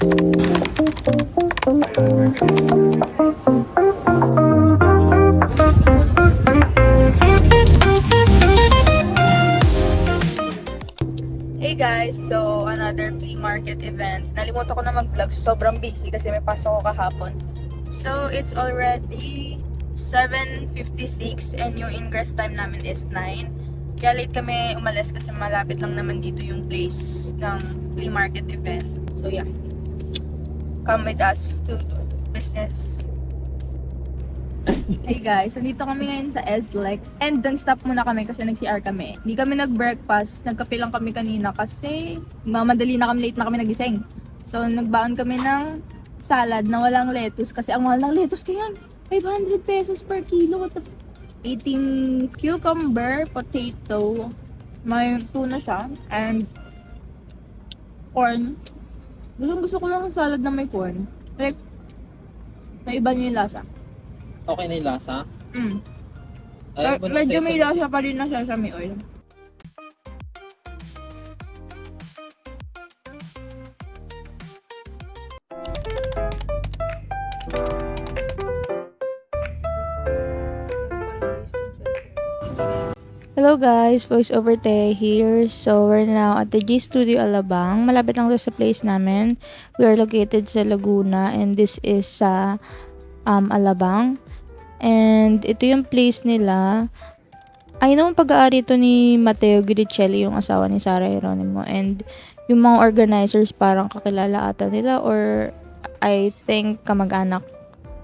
Hey guys, so another flea market event. Nalimutan ko na mag-vlog, sobrang busy kasi may pasok ko kahapon. So it's already 7:56 and yung ingress time namin is 9. Kaya late kami umalis kasi malapit lang naman dito yung place ng flea market event. So yeah, come with us to do business. Hey guys, nandito kami ngayon sa SLEX and nag-stop muna kami kasi nag-CR kami. Hindi kami nag-breakfast, nagkape lang kami kanina kasi mamadali na kami, late na kami nagising. So nagbaon kami ng salad na walang lettuce kasi ang mahal ng lettuce ngayon, 500 pesos per kilo. What the eating cucumber, potato, may tuna siya, and corn. Gusto ko lang ng salad na may corn. Like, naiba niya yung lasa. Okay na yung lasa? Ayaw mo medyo may lasa pa rin na siya sa may oil. Hello guys, Voice Over Tay here. So we're now at the G Studio Alabang. Malapit lang to sa place namin. We are located sa Laguna and this is sa Alabang. And ito yung place nila. I know pag-aari ito ni Mateo Guidicelli, yung asawa ni Sarah Geronimo. And yung mga organizers parang kakilala ata nila or I think kamag-anak.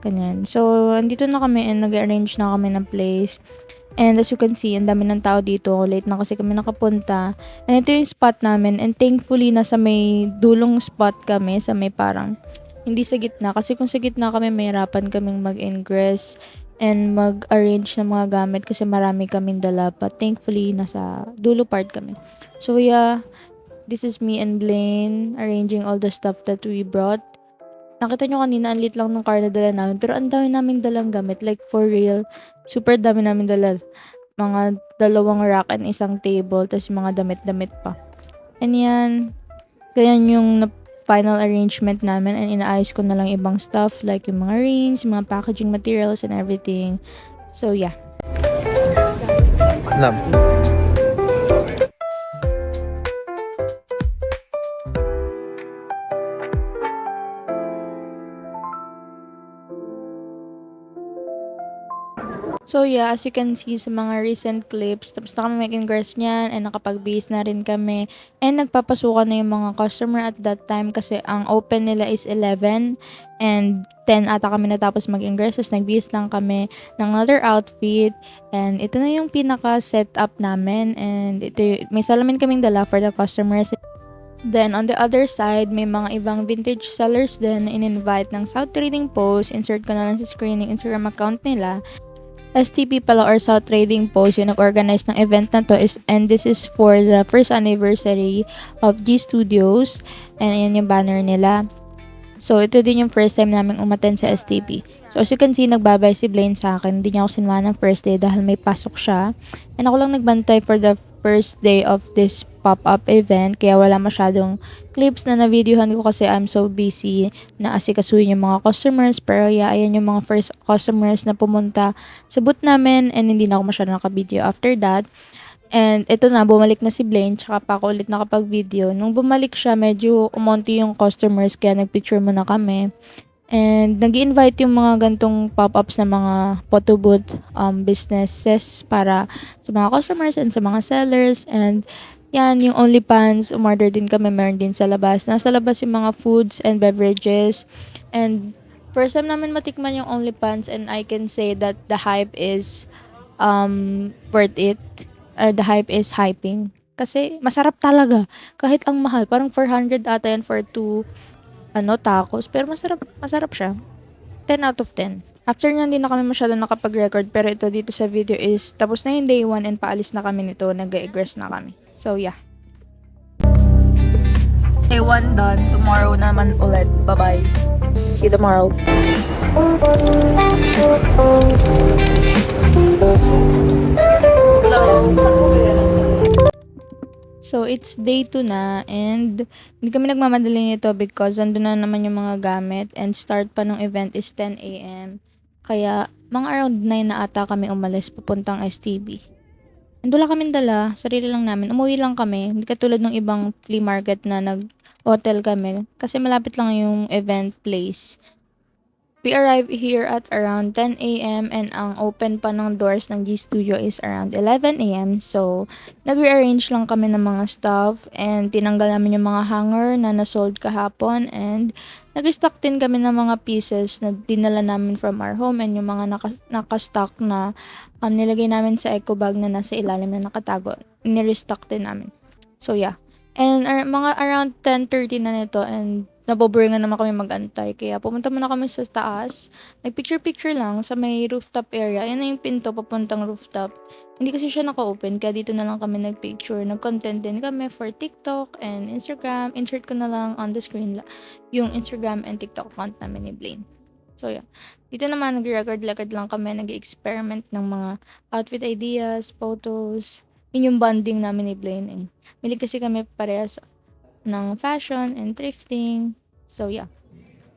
Kanyan. So andito na kami and nag-arrange na kami ng place. And as you can see, ang dami ng tao dito. Late na kasi kami nakapunta. And ito yung spot namin. And thankfully, nasa may dulong spot kami. Sa may parang, hindi sa gitna. Kasi kung sa gitna kami, mahirapan kaming mag-ingress and mag-arrange ng mga gamit. Kasi marami kaming dala. But thankfully, nasa dulo part kami. So yeah, this is me and Blaine arranging all the stuff that we brought. Nakita nyo kanina, ang lit lang ng car na dala namin. Pero ang dami namin dalang gamit. Like, for real. Super dami namin dala. Mga 2 rack and 1 table. Tapos mga damit-damit pa. And yan. Ganyan yung final arrangement namin. And inaayos ko na lang ibang stuff. Like yung mga rings, yung mga packaging materials and everything. So, yeah. Love. So yeah, as you can see sa mga recent clips, tapos na kami mag-ingress niyan and nakapag-base na rin kami. And nagpapasukan na yung mga customer at that time kasi ang open nila is 11 and 10 ata kami natapos mag-ingress. Tapos nag-base lang kami ng other outfit and ito na yung pinaka-setup namin and ito, may salamin kaming dala for the customers. Then, on the other side, may mga ibang vintage sellers din na in-invite ng South Trading Post. Insert ko na lang sa screen yung Instagram account nila. STP pala or South Trading Post yung nag-organize ng event na to and this is for the first anniversary of G Studios and ayan yung banner nila. So ito din yung first time namin umattend sa STP. So as you can see, nagbabay si Blaine sa akin. Hindi niya ako sinama ng first day dahil may pasok siya. And ako lang nagbantay for the first day of this pop-up event kaya wala masyadong clips na na-videohan ko kasi I'm so busy na asikasuhin yung mga customers. Pero yeah, ayan yung mga first customers na pumunta sa booth namin and hindi na ako masyadong naka-video after that. And ito na, bumalik na si Blaine, tsaka pa ako ulit nakapag-video. Nung bumalik siya, medyo umonti yung customers, kaya nagpicture muna kami. And nag-invite yung mga gantong pop-ups na mga photo booth businesses para sa mga customers and sa mga sellers. And yan, yung OnlyFans, umorder din kami, meron din sa labas. Nasa labas yung mga foods and beverages. And first time namin matikman yung OnlyFans and I can say that the hype is worth it. The hype is hyping. Kasi masarap talaga. Kahit ang mahal. Parang 400 ata yan for 2 tacos. Pero masarap siya. 10 out of 10. After nyan, hindi na kami masyado nakapag-record. Pero ito dito sa video is tapos na yung day 1 and paalis na kami nito. Nag-egress na kami. So yeah. Day 1 done. Tomorrow naman ulit. Bye-bye. See you tomorrow. Hello. So, it's day 2 na and hindi kami nagmamadali nito because andun na naman yung mga gamit and start pa ng event is 10 a.m. Kaya, mga around 9 na ata kami umalis papuntang STB. And wala kaming dala, sarili lang namin. Umuwi lang kami, hindi katulad ng ibang flea market na nag-hotel kami kasi malapit lang yung event place. We arrived here at around 10 a.m. and ang open pa ng doors ng G Studio is around 11 a.m. So, nag-rearrange lang kami ng mga stuff and tinanggal namin yung mga hanger na nasold kahapon and nag-stock din kami ng mga pieces na dinala namin from our home and yung mga naka-stock na nilagay namin sa eco bag na nasa ilalim na nakatago. Ni-restock din namin. So, yeah. And mga around 10:30 na nito and naboboringan naman kami mag-antay. Kaya pumunta muna kami sa taas. Nag-picture-picture lang sa may rooftop area. Ayan na yung pinto papuntang rooftop. Hindi kasi siya naka-open. Kaya dito na lang kami nag-picture. Nag-content din kami for TikTok and Instagram. Insert ko na lang on the screen yung Instagram and TikTok account namin ni Blaine. So, yeah. Dito naman, nag-record lang kami. Nag-experiment ng mga outfit ideas, photos. Yun yung bonding namin ni Blaine. Eh. Milig kasi kami parehas ng fashion and thrifting. So, yeah.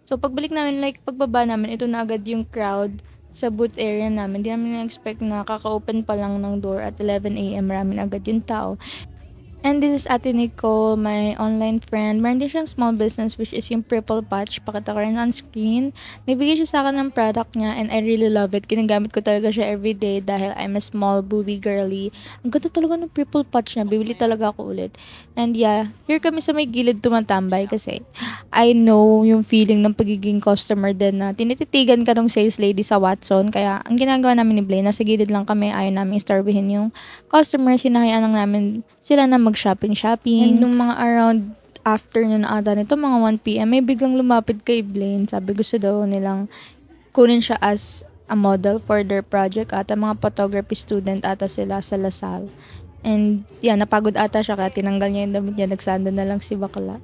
So, pagbalik namin, like, pagbaba namin, ito na agad yung crowd sa booth area namin. Di namin na-expect na kaka-open pa lang ng door at 11 a.m. Marami na agad yung tao. And this is Ate Nicole, my online friend. Meron din siyang small business which is yung Purple Patch. Pakita ko rin on screen. Nagbigay siya sa akin ng product niya and I really love it. Ginagamit ko talaga siya everyday dahil I'm a small booby girly. Ang ganda talaga ng Purple Patch niya. Bibili talaga ako ulit. And yeah, here kami sa may gilid tumatambay kasi I know yung feeling ng pagiging customer din na tinititigan ka ng sales lady sa Watson. Kaya ang ginagawa namin ni Blaine, nasa gilid lang kami. Ayaw namin istorbihin yung customers. Hinahayaan lang namin sila na mag-shopping. And nung mga around afternoon ata nito, mga 1 p.m, may biglang lumapit kay Blaine. Sabi gusto daw nilang kunin siya as a model for their project ata. Mga photography student ata sila sa Lasal. And yeah, napagod ata siya kaya tinanggal niya yung damit niya. Nagsando na lang si bakla.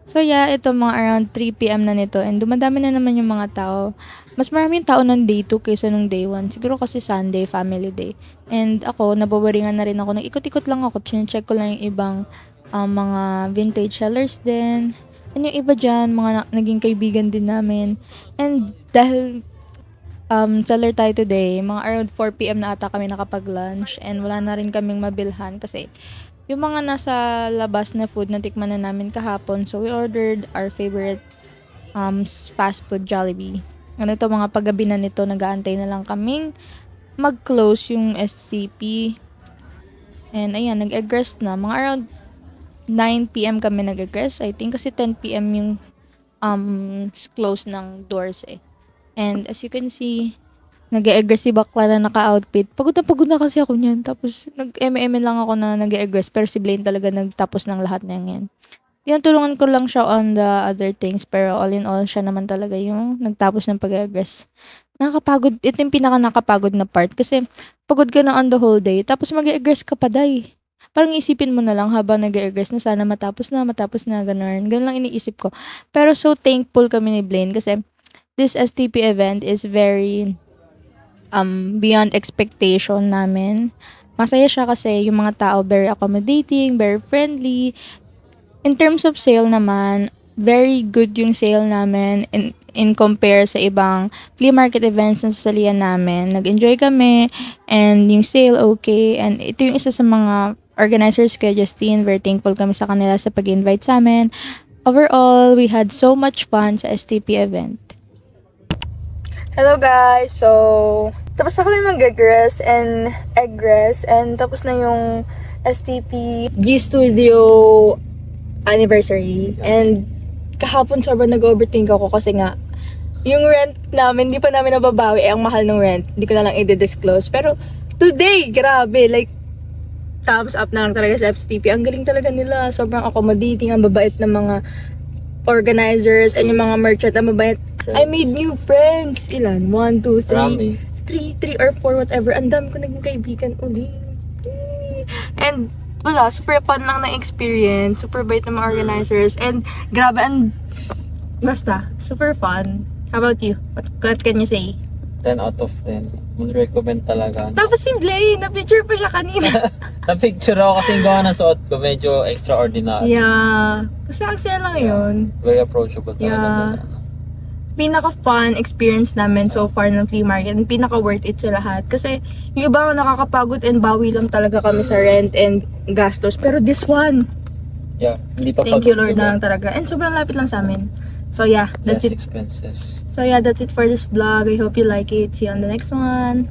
So yeah, ito mga around 3 p.m na nito and dumadami na naman yung mga tao. Mas maraming tao ng day 2 kaysa nung day 1. Siguro kasi Sunday, family day. And ako, nababaringan na rin ako. Nag-ikot-ikot lang ako. Check ko lang yung ibang mga vintage sellers din. And yung iba dyan, mga naging kaibigan din namin. And dahil seller tayo today, mga around 4 p.m na ata kami nakapag-lunch. And wala na rin kaming mabilhan kasi yung mga nasa labas na food na tikman na namin kahapon. So, we ordered our favorite fast food, Jollibee. Ano to, mga paggabi na nito, nag-aantay na lang kaming mag-close yung SCP. And ayan, nag-egg rest na. Mga around 9 p.m kami nag-egg rest. I think kasi 10 p.m yung close ng doors eh. And as you can see, nag-egg rest si bakla na naka-outfit. Pagod na kasi ako niyan. Tapos nag-MM lang ako na nag-egg rest. Pero si Blaine talaga nagtapos ng lahat na yan. Tinutulungan ko lang siya on the other things, pero all in all, siya naman talaga yung nagtapos ng pag-aggress. Nakakapagod. Ito yung pinaka-nakapagod na part kasi pagod ka na on the whole day, tapos mag-aggress ka pa, day. Parang isipin mo na lang habang nag-aggress na sana matapos na, ganun. Ganun lang iniisip ko. Pero so thankful kami ni Blaine kasi this STP event is very beyond expectation namin. Masaya siya kasi yung mga tao very accommodating, very friendly. In terms of sale naman, very good yung sale namin in compare sa ibang flea market events na sasalihan namin. Nag-enjoy kami and yung sale okay. And ito yung isa sa mga organizers kay Justine. Very thankful kami sa kanila sa pag-invite sa amin. Overall, we had so much fun sa STP event. Hello guys! So, tapos na kami mag-egress and eggress and tapos na yung STP G Studio anniversary. And kahapon sobrang nag-overthink ako kasi nga yung rent namin, hindi pa namin nababawi. Ang mahal ng rent. Hindi ko na lang i-disclose. Pero today, grabe. Like, thumbs up na lang talaga sa STP. Ang galing talaga nila. Sobrang accommodating. Ang babait ng mga organizers and yung mga merchant. Ang babait. I made new friends. Ilan? 1, 2, 3. 3 or 4, whatever. Ang dami ko naging kaibigan ulit. And wala, super fun lang na experience. Super bait ng mga organizers. And grabe, basta, super fun. How about you? What can you say? 10 out of 10. Would recommend talaga. Tapos si Blay, na-picture pa siya kanina. Na-picture ako kasi yung gawa ng suot ko, medyo extraordinary. Yeah. Kasi aksaya lang yun. Very approachable talaga. Yeah. nila, no? Pinaka-fun experience namin so far ng flea market. And pinaka-worth it sa lahat. Kasi yung iba nakakapagod and bawi lang talaga kami sa rent and gastos. Pero this one, Yeah, hindi pa thank you Lord diba? na lang talaga. And sobrang lapit lang sa amin. So yeah, that's Less it. expenses. So yeah, that's it for this vlog. I hope you like it. See you on the next one.